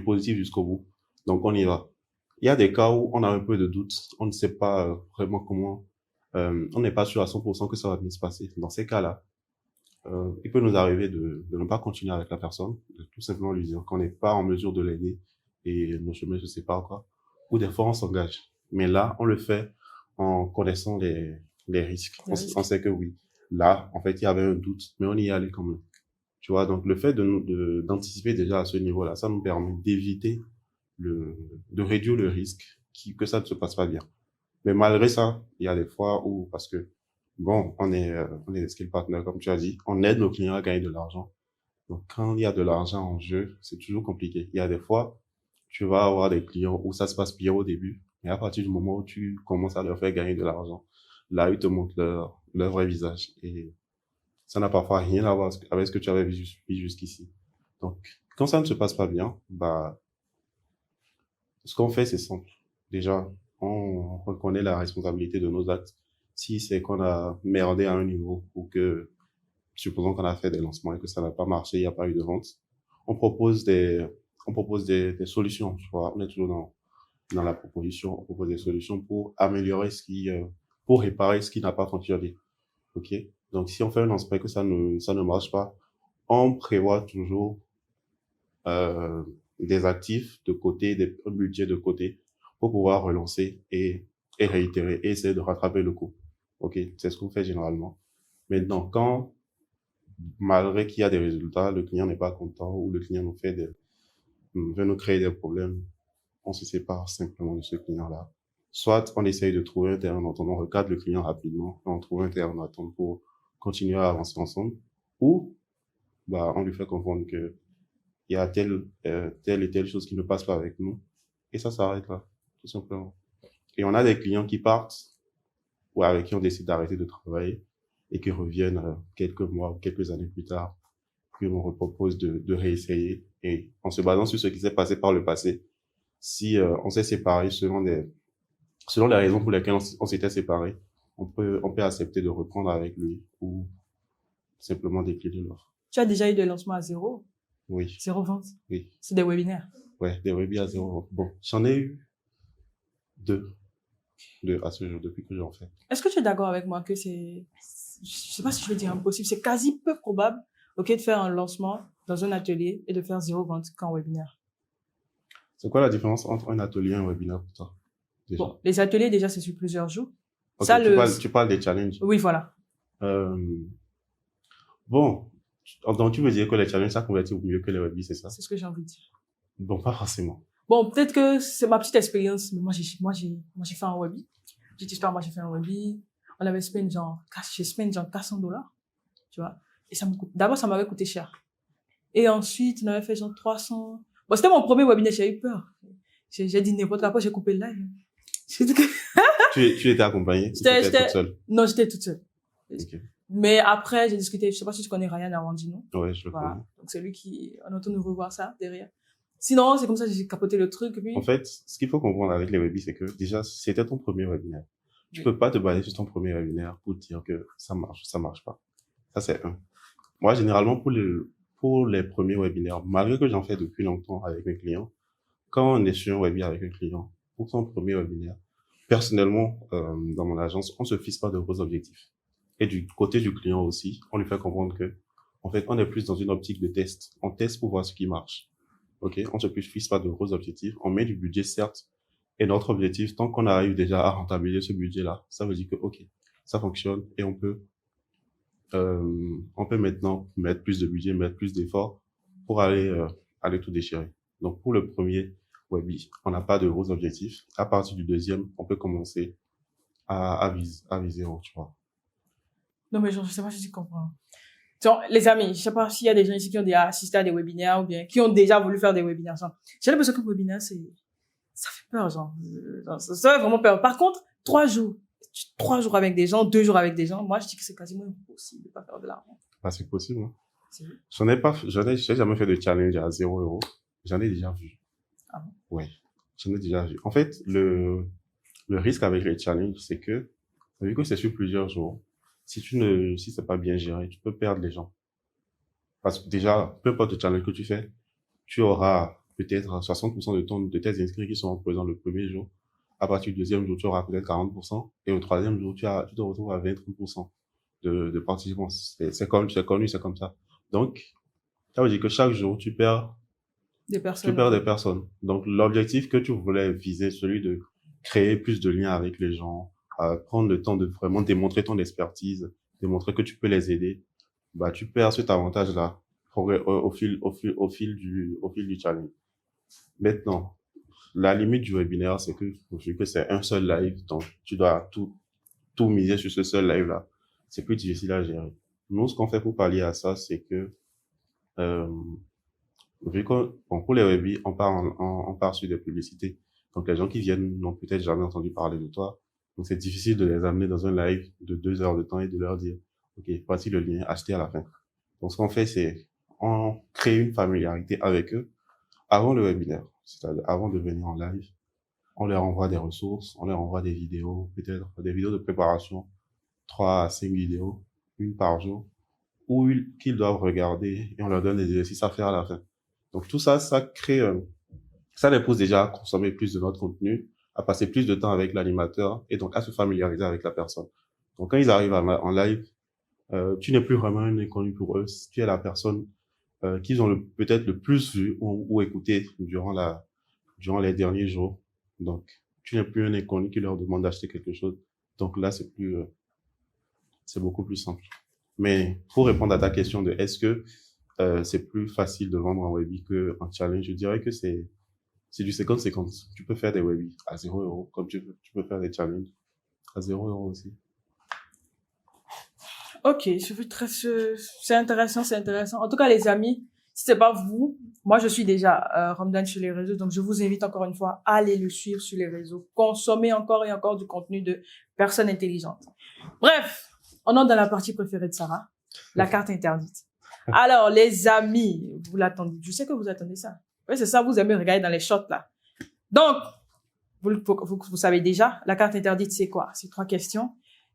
positif jusqu'au bout. Donc, on y va. Il y a des cas où on a un peu de doute, on ne sait pas vraiment comment, on n'est pas sûr à 100% que ça va bien se passer. Dans ces cas-là, il peut nous arriver de ne pas continuer avec la personne, de tout simplement lui dire qu'on n'est pas en mesure de l'aider et nos chemins se séparent, quoi. Ou des fois, on s'engage. Mais là, on le fait en connaissant les risques. On sait que oui, là, en fait, il y avait un doute, mais on y est allé quand même. Tu vois, donc le fait d'anticiper déjà à ce niveau-là, ça nous permet d'éviter de réduire le risque que ça ne se passe pas bien. Mais malgré ça, il y a des fois où, parce que, bon, on est des skill partners, comme tu as dit, on aide nos clients à gagner de l'argent. Donc, quand il y a de l'argent en jeu, c'est toujours compliqué. Il y a des fois, tu vas avoir des clients où ça se passe bien au début, mais à partir du moment où tu commences à leur faire gagner de l'argent, là, ils te montrent leur vrai visage. Et ça n'a parfois rien à voir avec ce que tu avais vu jusqu'ici. Donc, quand ça ne se passe pas bien, bah, ce qu'on fait, c'est simple. Déjà, on reconnaît la responsabilité de nos actes. Si c'est qu'on a merdé à un niveau ou que, supposons qu'on a fait des lancements et que ça n'a pas marché, il n'y a pas eu de vente, on propose des solutions, tu vois. On est toujours dans la proposition, on propose des solutions pour améliorer pour réparer ce qui n'a pas fonctionné. OK? Donc, si on fait un lancement et que ça ne marche pas, on prévoit toujours, des actifs de côté, un budget de côté pour pouvoir relancer et réitérer et essayer de rattraper le coup. OK? C'est ce qu'on fait généralement. Maintenant, malgré qu'il y a des résultats, le client n'est pas content ou le client veut nous créer des problèmes, on se sépare simplement de ce client-là. Soit on essaye de trouver un terrain d'entente, on recadre le client rapidement, on trouve un terrain d'entente pour continuer à avancer ensemble, ou bah on lui fait comprendre que il y a telle et telle chose qui ne passe pas avec nous, et ça s'arrête là, tout simplement. Et on a des clients qui partent ou avec qui on décide d'arrêter de travailler et qui reviennent quelques mois ou quelques années plus tard, puis on repropose de réessayer, et en se basant sur ce qui s'est passé par le passé, si on s'est séparé selon les raisons pour lesquelles on s'était séparé, on peut accepter de reprendre avec lui ou simplement décliner l'offre. Tu as déjà eu des lancements à zéro? Oui. Zéro vente? Oui. C'est des webinaires? Ouais, des webinaires à zéro vente. Bon, j'en ai eu deux à ce jour, depuis que j'en fais. Est-ce que tu es d'accord avec moi que je sais pas si je veux dire impossible, c'est quasi peu probable, ok, de faire un lancement dans un atelier et de faire zéro vente qu'en webinaire? C'est quoi la différence entre un atelier et un webinaire pour toi? Déjà? Bon, les ateliers, déjà, c'est sur plusieurs jours. Okay, ça, tu parles des challenges. Oui, voilà. Bon, donc tu veux dire que les challenges, ça convertit mieux que les webinaires, c'est ça? C'est ce que j'ai envie de dire. Bon, pas forcément. Bon, peut-être que c'est ma petite expérience, mais moi, j'ai fait un Webi. Petite histoire, moi, j'ai fait un Webi. On avait j'ai spend genre $400, tu vois. Et d'abord, ça m'avait coûté cher. Et ensuite, on avait fait genre 300. Bon, c'était mon premier webinaire, j'ai eu peur. J'ai dit n'importe quoi, après j'ai coupé le live. J'ai dit que... Tu étais accompagnée? J'étais toute seule? Non, j'étais toute seule. Okay. Mais après, j'ai discuté, je sais pas si tu connais Ryan Armandino. Ouais, je le connais. Donc c'est lui on entend nous revoir ça derrière. Sinon, c'est comme ça que j'ai capoté le truc. Puis... En fait, ce qu'il faut comprendre avec les webis, c'est que déjà, c'était ton premier webinaire. Tu peux pas te baser sur ton premier webinaire pour dire que ça marche pas. Ça, c'est un. Moi, généralement, pour les premiers webinaires, malgré que j'en fais depuis longtemps avec mes clients, quand on est sur un webinaire avec un client, pour son premier webinaire, personnellement, dans mon agence, on se fixe pas de gros objectifs. Et du côté du client aussi, on lui fait comprendre que, en fait, on est plus dans une optique de test. On teste pour voir ce qui marche. Ok? On se fixe pas de gros objectifs. On met du budget, certes. Et notre objectif, tant qu'on arrive déjà à rentabiliser ce budget-là, ça veut dire que, ok, ça fonctionne et on peut maintenant mettre plus de budget, mettre plus d'efforts pour aller tout déchirer. Donc, pour le premier Webi, on n'a pas de gros objectifs. À partir du deuxième, on peut commencer à viser haut, tu vois. Non, mais je sais pas si tu comprends. Donc, les amis, je sais pas s'il y a des gens ici qui ont déjà assisté à des webinaires ou bien qui ont déjà voulu faire des webinaires ensemble. J'ai l'impression que le webinaire, ça fait peur, genre. Ça fait vraiment peur. Par contre, 3 jours avec des gens, 2 jours avec des gens, moi, je dis que c'est quasiment impossible de pas faire de l'argent. Ah, c'est possible, hein. J'ai jamais fait de challenge à 0 €. J'en ai déjà vu. Ah bon? Ouais. J'en ai déjà vu. En fait, le risque avec les challenges, c'est que, vu que c'est sur plusieurs jours, si c'est pas bien géré, tu peux perdre les gens. Parce que déjà, peu importe le challenge que tu fais, tu auras peut-être 60% de tes inscrits qui seront présents le premier jour. À partir du deuxième jour, tu auras peut-être 40%. Et au troisième jour, tu te retrouves à 20-30% de participants. C'est connu, c'est comme ça. Donc, ça veut dire que chaque jour, tu perds des personnes. Donc, l'objectif que tu voulais viser, celui de créer plus de liens avec les gens, prendre le temps de vraiment démontrer ton expertise, démontrer que tu peux les aider, bah, tu perds cet avantage-là au fil du challenge. Maintenant, la limite du webinaire, c'est vu que c'est un seul live, donc tu dois tout miser sur ce seul live-là. C'est plus difficile à gérer. Nous, ce qu'on fait pour pallier à ça, c'est que, vu que, bon, pour les webis, on part sur des publicités. Donc, les gens qui viennent n'ont peut-être jamais entendu parler de toi. Donc, c'est difficile de les amener dans un live de 2 heures de temps et de leur dire, OK, voici le lien, achetez à la fin. Donc, ce qu'on fait, c'est, on crée une familiarité avec eux avant le webinaire. C'est-à-dire, avant de venir en live, on leur envoie des ressources, on leur envoie des vidéos, peut-être des vidéos de préparation, 3 à 5 vidéos, une par jour, qu'ils doivent regarder et on leur donne des exercices à faire à la fin. Donc tout ça, ça crée, ça les pousse déjà à consommer plus de notre contenu, à passer plus de temps avec l'animateur et donc à se familiariser avec la personne. Donc quand ils arrivent en live, tu n'es plus vraiment un inconnu pour eux. Tu es la personne qu'ils ont peut-être le plus vu ou écouté durant les derniers jours. Donc tu n'es plus un inconnu qui leur demande d'acheter quelque chose. Donc là, c'est beaucoup plus simple. Mais pour répondre à ta question de est-ce que c'est plus facile de vendre un Webi qu'un challenge, je dirais que c'est du 50-50. Tu peux faire des Webis à 0 €, comme tu peux faire des challenges à 0 € aussi. Ok, c'est intéressant. En tout cas, les amis, si c'est pas vous, moi je suis déjà Ramdan sur les réseaux, donc je vous invite encore une fois à aller le suivre sur les réseaux, consommer encore et encore du contenu de personnes intelligentes. Bref, on entre dans la partie préférée de Sarah, la carte interdite. Alors les amis, vous l'attendez, je sais que vous attendez ça. Oui, c'est ça, vous aimez regarder dans les shorts là. Donc, vous savez déjà, la carte interdite c'est quoi? C'est 3 questions.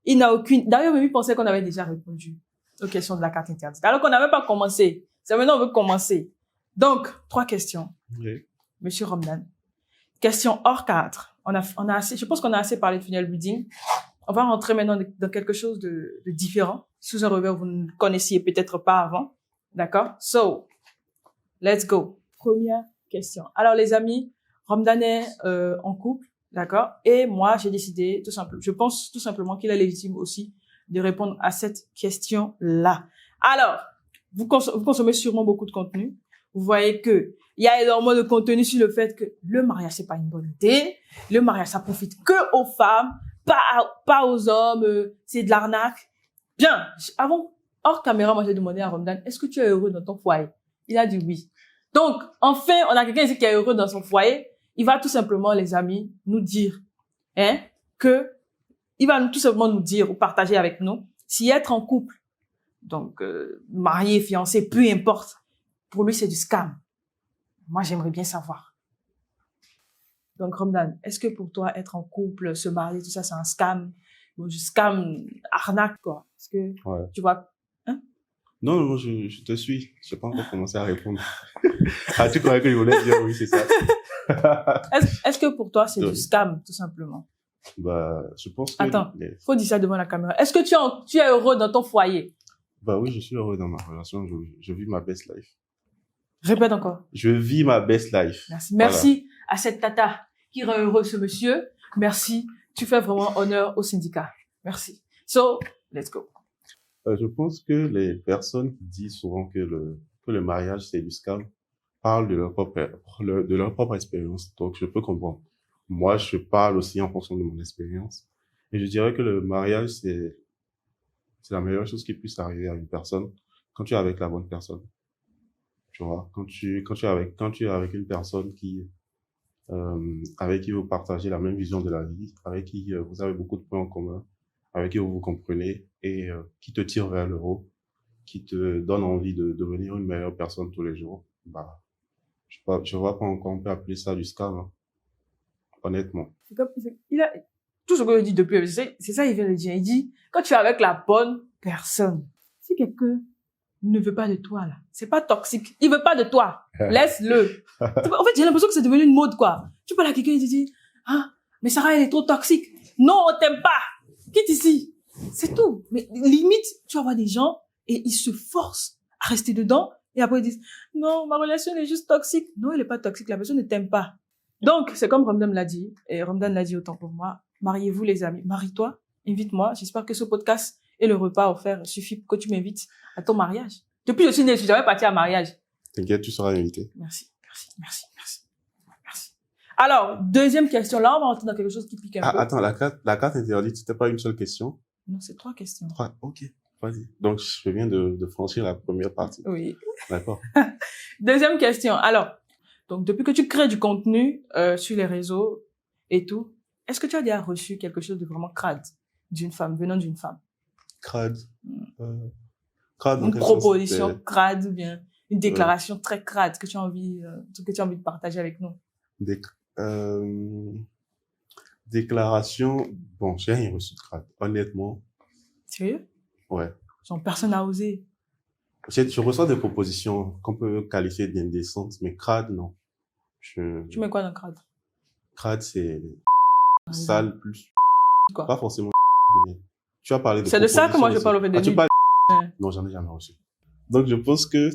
Il n'a aucune... D'ailleurs, même il pensait qu'on avait déjà répondu aux questions de la carte interdite. Alors qu'on n'avait pas commencé. C'est maintenant on veut commencer. Donc, 3 questions. Oui. Monsieur Ramdan. Question hors cadre. On a assez, je pense qu'on a assez parlé de funnel building. On va rentrer maintenant dans quelque chose de différent. Sous un revers, vous ne connaissiez peut-être pas avant. D'accord? So, let's go. Première question. Alors, les amis, Ramdan est en couple. D'accord? Et moi, j'ai décidé, je pense tout simplement qu'il est légitime aussi de répondre à cette question-là. Alors, vous consommez sûrement beaucoup de contenu. vous voyez que il y a énormément de contenu sur le fait que le mariage, c'est pas une bonne idée. Le mariage, ça profite que aux femmes, pas aux hommes, c'est de l'arnaque. Bien, avant, hors caméra, moi, j'ai demandé à Ramdan, est-ce que tu es heureux dans ton foyer? Il a dit oui. Donc, enfin, on a quelqu'un ici qui est heureux dans son foyer. Il va tout simplement, les amis, nous dire, il va tout simplement nous dire ou partager avec nous si être en couple, donc marié, fiancé, peu importe, pour lui, c'est du scam. Moi, j'aimerais bien savoir. Donc, Ramdan, est-ce que pour toi, être en couple, se marier, tout ça, c'est un scam? Bon, du scam, arnaque, quoi. Est-ce que tu vois? Hein? Non, je te suis. Je n'ai pas encore commencé à répondre. Ah, tu croyais que je voulais dire oui, c'est ça. Est-ce que pour toi, c'est du scam, tout simplement? Bah, je pense que... Attends, faut dire ça devant la caméra. Est-ce que tu es heureux dans ton foyer? Bah oui, je suis heureux dans ma relation. Je vis ma best life. Répète encore. Je vis ma best life. Merci. Merci à cette tata qui rend heureux ce monsieur. Merci. Tu fais vraiment honneur au syndicat. Merci. So, let's go. Je pense que les personnes qui disent souvent que le mariage c'est du scam parlent de leur propre expérience. Donc, je peux comprendre. Moi, je parle aussi en fonction de mon expérience. Et je dirais que le mariage, c'est la meilleure chose qui puisse arriver à une personne quand tu es avec la bonne personne. Tu vois, quand tu es avec une personne avec qui vous partagez la même vision de la vie, avec qui vous avez beaucoup de points en commun, avec qui vous vous comprenez et qui te tire vers le haut, qui te donne envie de devenir une meilleure personne tous les jours. Bah, je vois pas encore on peut appeler ça du scam, hein, honnêtement. Tout ce que je dis depuis, c'est ça, il vient de dire. Il dit, quand tu es avec la bonne personne, si quelqu'un ne veut pas de toi, là, c'est pas toxique. Il veut pas de toi. Laisse-le. En fait, j'ai l'impression que c'est devenu une mode, quoi. Tu parles à quelqu'un et tu dis, ah, mais Sarah, elle est trop toxique. Non, on t'aime pas. Quitte ici. C'est tout. Mais limite, tu vas voir des gens et ils se forcent à rester dedans et après ils disent, non, ma relation est juste toxique. Non, elle est pas toxique. La personne ne t'aime pas. Donc, c'est comme Ramdan l'a dit, et Ramdan l'a dit autant pour moi. Mariez-vous, les amis. Marie-toi. Invite-moi. J'espère que ce podcast et le repas offert suffit pour que tu m'invites à ton mariage. Depuis que je suis née, je suis jamais partie à mariage. T'inquiète, tu seras invité. Merci. Alors, deuxième question. Là, on va rentrer dans quelque chose qui pique un peu. Attends, la carte interdite, c'était pas une seule question? Non, c'est 3 questions. 3, ok. Vas-y. Donc, je viens de franchir la première partie. Oui. D'accord. Deuxième question. Alors, donc, depuis que tu crées du contenu sur les réseaux et tout, est-ce que tu as déjà reçu quelque chose de vraiment crade d'une femme, venant d'une femme? Crade. Crade. Une proposition crade ou bien une déclaration très crade que tu as envie de partager avec nous? Déclaration. Bon, j'ai rien reçu de crade. Honnêtement. Sérieux? Ouais. Genre, personne n'a osé. Je reçois des propositions qu'on peut qualifier d'indécentes, mais crade, non. Tu mets quoi dans crade? Crade, c'est sale plus. Quoi? Pas forcément. Tu as parlé de c'est de ça que moi je parle au fait de tu parles... Non, j'en ai jamais reçu. Donc, je pense que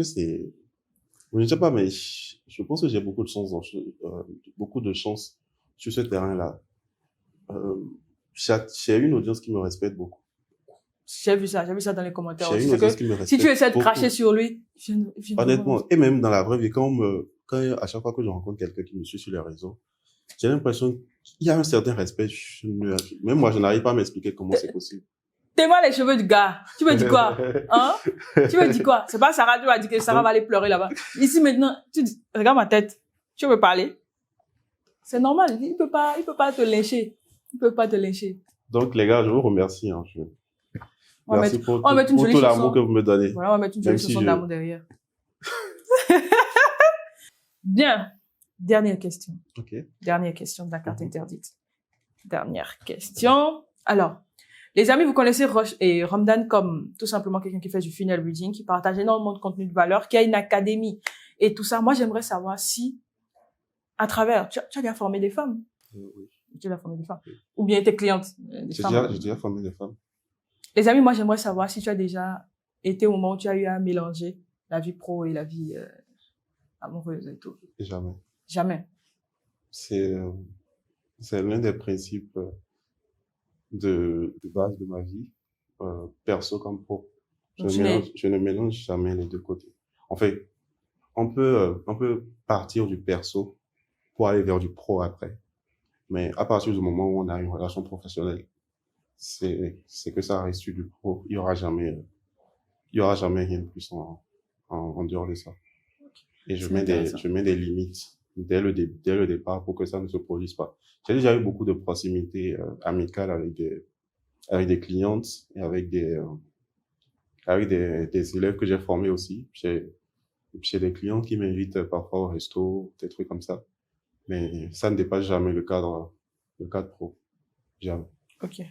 c'est, je ne sais pas, mais je pense que j'ai beaucoup de chance sur ce terrain-là. J'ai une audience qui me respecte beaucoup. J'ai vu ça dans les commentaires. J'ai une audience qui me respecte si tu essaies de beaucoup. cracher sur lui, honnêtement, et même dans la vraie vie, à chaque fois que je rencontre quelqu'un qui me suit sur les réseaux, j'ai l'impression qu'il y a un certain respect. Même moi, je n'arrive pas à m'expliquer comment c'est possible. T'es mal les cheveux du gars. Tu me dis quoi? Hein? Tu me dis quoi? C'est pas Sarah, tu vas dire que Sarah va aller pleurer là-bas. Ici maintenant, tu dis, regarde ma tête. Tu veux parler? C'est normal. Il peut pas te lyncher. Il peut pas te lyncher. Donc, les gars, je vous remercie, hein. Merci pour tout chanson. l'amour que vous me donnez. Voilà, on va mettre une jolie chanson d'amour derrière. Bien. Dernière question. Ok. Dernière question de la carte interdite. Dernière question. Alors, les amis, vous connaissez Roche et Ramdan comme tout simplement quelqu'un qui fait du funnel reading, qui partage énormément de contenu de valeur, qui a une académie et tout ça. Moi, j'aimerais savoir si, à travers, tu as déjà formé des femmes? Oui. Tu as déjà formé des femmes? Ou bien tes clientes? J'ai déjà formé des femmes. Les amis, moi, j'aimerais savoir si tu as déjà été au moment où tu as eu à mélanger la vie pro et la vie amoureuse et tout. Jamais. Jamais. C'est l'un des principes de base de ma vie, perso comme pro. Je ne mélange jamais les deux côtés. En fait, on peut partir du perso pour aller vers du pro après. Mais à partir du moment où on a une relation professionnelle, c'est que ça reste du pro. Il y aura jamais rien de plus en dehors de ça. Et je mets des limites dès le départ pour que ça ne se produise pas. J'ai déjà eu beaucoup de proximité amicale avec des clientes et avec des élèves que j'ai formés aussi. J'ai des clients qui m'invitent parfois au resto, des trucs comme ça. Mais ça ne dépasse jamais le cadre pro. Jamais. Ok,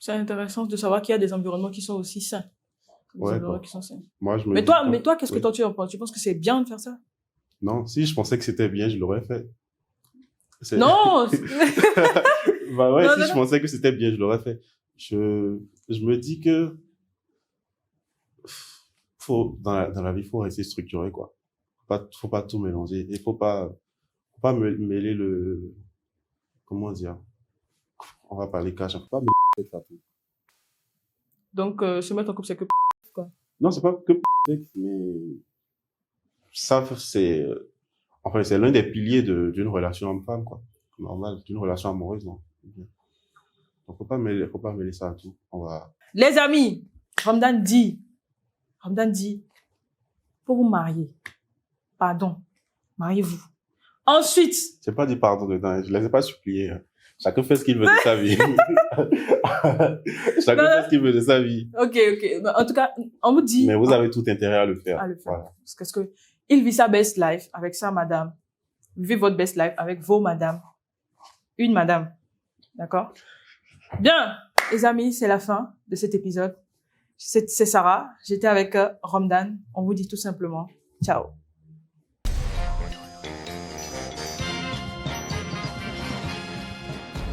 c'est intéressant de savoir qu'il y a des environnements qui sont aussi sains. Ouais, Qui sont sains. Moi, je me Mais dis toi, qu'est-ce que oui. toi tu en penses? Tu penses que c'est bien de faire ça? Non, si je pensais que c'était bien, je l'aurais fait. Non! Bah ouais, Non, si non, je non. pensais que c'était bien, je l'aurais fait. Je me dis que dans la vie, faut rester structuré, quoi. Faut pas tout mélanger. Et faut pas mêler comment dire? On va parler cash. Faut pas mêler ça tout. Donc, se mettre en couple, c'est que quoi. Non, c'est pas que mais ça, enfin, c'est l'un des piliers d'une relation homme-femme, quoi. Normal, d'une relation amoureuse, non. Donc, faut pas mêler ça à tout. Les amis, Ramdan dit, pour vous marier, pardon, mariez-vous. Ensuite, J'ai pas dit pardon dedans, je les ai pas suppliés. Hein. Chacun fait ce qu'il veut de sa vie. Chacun fait ce qu'il veut de sa vie. ok. En tout cas, on vous dit. Mais vous avez tout intérêt à le faire. Voilà. Parce que il vit sa best life avec sa madame. Vivez votre best life avec vos madames. Une madame. D'accord? Bien, les amis, c'est la fin de cet épisode. C'est Sarah. J'étais avec Ramdan. On vous dit tout simplement ciao.